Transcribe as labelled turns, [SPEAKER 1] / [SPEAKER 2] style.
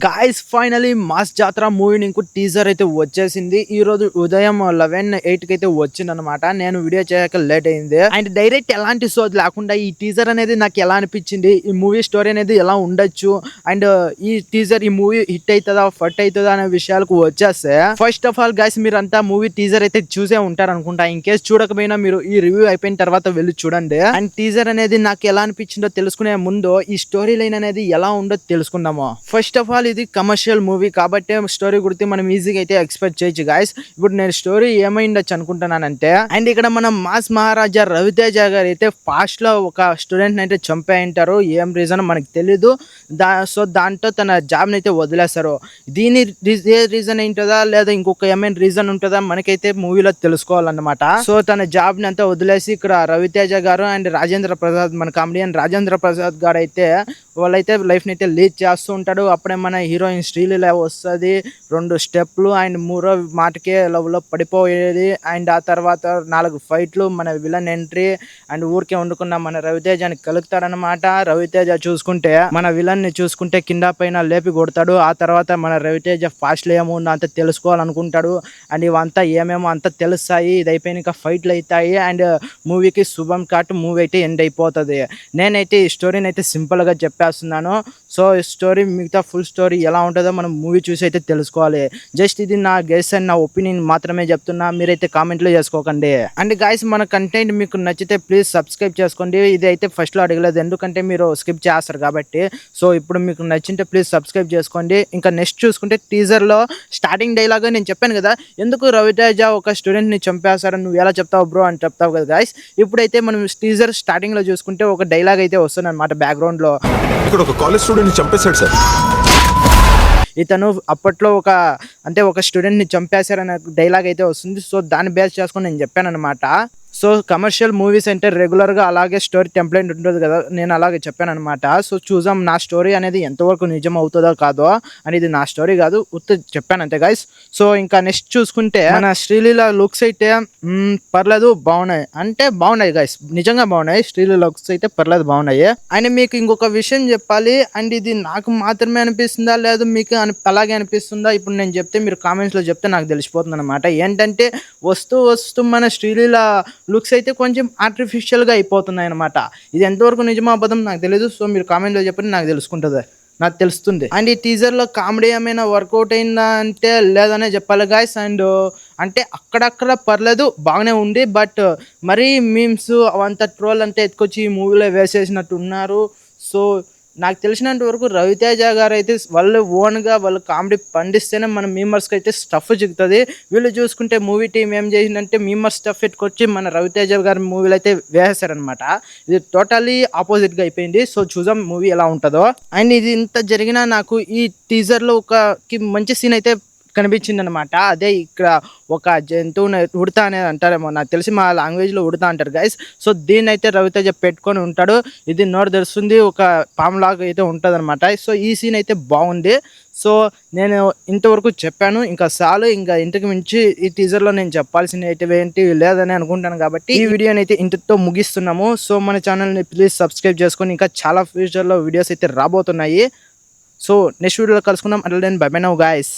[SPEAKER 1] Guys finally mass జాతర movie ఇంకో teaser అయితే వచ్చేసింది. ఈ రోజు ఉదయం 11:08 కి అయితే వచ్చిందనమాట. నేను వీడియో చేయక లేట్ అయింది. అండ్ డైరెక్ట్ ఎలాంటి సోది లేకుండా ఈ టీజర్ అనేది నాకు ఎలా అనిపించింది, ఈ మూవీ స్టోరీ అనేది ఎలా ఉండొచ్చు, అండ్ ఈ మూవీ హిట్ అవుతుందా ఫట్ అవుతుందా అనే విషయాలకు వచ్చేస్తే, ఫస్ట్ ఆఫ్ ఆల్ గైస్ మీరంతా మూవీ టీజర్ అయితే చూసే ఉంటారు అనుకుంటా. ఇన్ కేస్ చూడకపోయినా మీరు ఈ రివ్యూ అయిపోయిన తర్వాత వెళ్ళి చూడండి. అండ్ టీజర్ అనేది నాకు ఎలా అనిపించిందో తెలుసుకునే ముందు ఈ స్టోరీ లైన్ అనేది ఎలా ఉండో తెలుసుకుందాము. ఫస్ట్ ఆఫ్ ఆల్ ఇది కమర్షియల్ మూవీ కాబట్టి స్టోరీ గురించి మనం ఈజీగా అయితే ఎక్స్పెక్ట్ చేయొచ్చు గాయస్. ఇప్పుడు నేను స్టోరీ ఏమైండొచ్చు అనుకుంటున్నానంటే, అండ్ ఇక్కడ మనం మాస్ మహారాజా రవితేజ గారు అయితే ఫాస్ట్ లో ఒక స్టూడెంట్ అయితే చంపేయింటారు. ఏం రీజన్ మనకి తెలీదు. సో దాంతో తన జాబ్ ని అయితే వదిలేస్తారు. దీని ఏ రీజన్ ఏంటదా లేదా ఇంకొక ఏమైనా రీజన్ ఉంటుందా మనకైతే మూవీలో తెలుసుకోవాలన్నమాట. సో తన జాబ్ ని అంతా వదిలేసి ఇక్కడ రవితేజ గారు అండ్ రాజేంద్ర ప్రసాద్, మన కామెడియన్ రాజేంద్ర ప్రసాద్ గారు అయితే వాళ్ళైతే లైఫ్ ని అయితే లీడ్ చేస్తూ ఉంటాడు. అప్పుడే మన హీరోయిన్ శ్రీలీల వస్తుంది, 2 స్టెప్లు అండ్ 3వ మాటకే లవ్ లో పడిపోయేది. అండ్ ఆ తర్వాత 4 ఫైట్లు, మన విలన్ ఎంట్రీ అండ్ ఊరికే వండుకున్న మన రవితేజని కలుగుతాడనమాట. రవితేజ చూసుకుంటే మన విలన్ ని చూసుకుంటే కింద పైన లేపి కొడతాడు. ఆ తర్వాత మన రవితేజ ఫాస్ట్ లో ఏమో అంత తెలుసుకోవాలనుకుంటాడు. అండ్ ఇవంతా ఏమేమో అంతా తెలుస్తాయి. ఇది అయిపోయినాక ఫైట్లు అవుతాయి అండ్ మూవీకి శుభం కాటు మూవీ అయితే ఎండ్ అయిపోతుంది. నేనైతే ఈ స్టోరీని అయితే సింపుల్ గా చెప్పేస్తున్నాను. సో ఈ స్టోరీ మిగతా ఫుల్ స్టోరీ ఎలా ఉంటుందో మనం మూవీ చూసి అయితే తెలుసుకోవాలి. జస్ట్ ఇది నా గెస్ అండ్ నా ఒపీనియన్ మాత్రమే చెప్తున్నా, మీరైతే కామెంట్లో చేసుకోకండి. అండ్ గాయస్ మన కంటెంట్ మీకు నచ్చితే ప్లీజ్ సబ్స్క్రైబ్ చేసుకోండి. ఇది అయితే ఫస్ట్ లో అడగలేదు ఎందుకంటే మీరు స్కిప్ చేస్తారు కాబట్టి. సో ఇప్పుడు మీకు నచ్చింటే ప్లీజ్ సబ్స్క్రైబ్ చేసుకోండి. ఇంకా నెక్స్ట్ చూసుకుంటే టీజర్ లో స్టార్టింగ్ డైలాగ్ నేను చెప్పాను కదా, ఎందుకు రవితేజ ఒక స్టూడెంట్ ని చంపేస్తారని నువ్వు ఎలా చెప్తావు బ్రో అని చెప్తావు కదా గాయస్. ఇప్పుడైతే మనం టీజర్ స్టార్టింగ్ లో చూసుకుంటే ఒక డైలాగ్ అయితే వస్తుంది అనమాట బ్యాక్గ్రౌండ్ లో.
[SPEAKER 2] ఇక్కడ ఒక కాలేజ్ స్టూడెంట్ చంపేశాడు సార్.
[SPEAKER 1] ఇతను అప్పట్లో ఒక స్టూడెంట్ ని చంపేశారనే డైలాగ్ అయితే వస్తుంది. సో దాన్ని బేస్ చేసుకొని నేను చెప్పాను అనమాట. సో కమర్షియల్ మూవీస్ అంటే రెగ్యులర్గా అలాగే స్టోరీ టెంప్లెట్ ఉంటుంది కదా, నేను అలాగే చెప్పాను అనమాట. సో చూద్దాం నా స్టోరీ అనేది ఎంతవరకు నిజం అవుతుందో కాదో అనేది. నా స్టోరీ కాదు, చెప్పాను అంతే గైస్. సో ఇంకా నెక్స్ట్ చూసుకుంటే మన శ్రీలీల లుక్స్ అయితే పర్లేదు బాగున్నాయి, అంటే బాగున్నాయి గైస్, నిజంగా బాగున్నాయి. శ్రీలీల లుక్స్ అయితే పర్లేదు బాగున్నాయి. అండ్ మీకు ఇంకొక విషయం చెప్పాలి, అండ్ ఇది నాకు మాత్రమే అనిపిస్తుందా లేదు మీకు అలాగే అనిపిస్తుందా ఇప్పుడు నేను చెప్తే మీరు కామెంట్స్ లో చెప్తే నాకు తెలిసిపోతుంది అనమాట. ఏంటంటే వస్తూ మన శ్రీలీల లుక్స్ అయితే కొంచెం ఆర్టిఫిషియల్గా అయిపోతున్నాయి అనమాట. ఇది ఎంతవరకు నిజమో అబద్ధం నాకు తెలియదు. సో మీరు కామెంట్లో చెప్పండి, నాకు తెలుస్తుంది. అండ్ ఈ టీజర్ లో కామెడీ ఏమైనా వర్కౌట్ అయిందా అంటే లేదనే చెప్పాలి గాయస్. అండ్ అంటే అక్కడక్కడ పర్లేదు బాగానే ఉంది, బట్ మరీ మీమ్స్ అవంతా ట్రోల్ అంతా ఎత్తుకొచ్చి ఈ మూవీలో వేసేసినట్టు ఉన్నారు. సో నాకు తెలిసినంత వరకు రవితేజ గారు అయితే వాళ్ళు ఓన్గా వాళ్ళు కామెడీ పండిస్తేనే మన మీమర్స్కి అయితే స్టఫ్ చిక్కుతుంది. వీళ్ళు చూసుకుంటే మూవీ టీం ఏం చేసిందంటే మీమర్ స్టఫ్ ఎట్టుకొచ్చి మన రవితేజ గారి మూవీలో అయితే వేసేసారనమాట. ఇది టోటల్లీ ఆపోజిట్గా అయిపోయింది. సో చూద్దాం మూవీ ఎలా ఉంటుందో. అండ్ ఇది ఇంత జరిగినా నాకు ఈ టీజర్లో మంచి సీన్ అయితే కనిపించింది అనమాట. అదే ఇక్కడ ఒక జంతువుని ఉడతా అనేది అంటారేమో, నాకు తెలిసి మా లాంగ్వేజ్లో ఉడతా అంటారు గైస్. సో దీన్ని అయితే రవితేజ పెట్టుకొని ఉంటాడు. ఇది నోరు తెరుస్తుంది, ఒక పాములాగా అయితే ఉంటుంది అనమాట. సో ఈ సీన్ అయితే బాగుంది. సో నేను ఇంతవరకు చెప్పాను, ఇంకా చాలు. ఇంకా ఇంతకు మించి ఈ టీజర్లో నేను చెప్పాల్సిన ఏంటి లేదని అనుకుంటాను కాబట్టి ఈ వీడియోని అయితే ఇంతతో ముగిస్తున్నాము. సో మన ఛానల్ని ప్లీజ్ సబ్స్క్రైబ్ చేసుకొని ఇంకా చాలా ఫ్యూచర్లో వీడియోస్ అయితే రాబోతున్నాయి. సో నెక్స్ట్ వీడియోలో కలుసుకుందాం. అంటే బై బై నౌ గాయస్.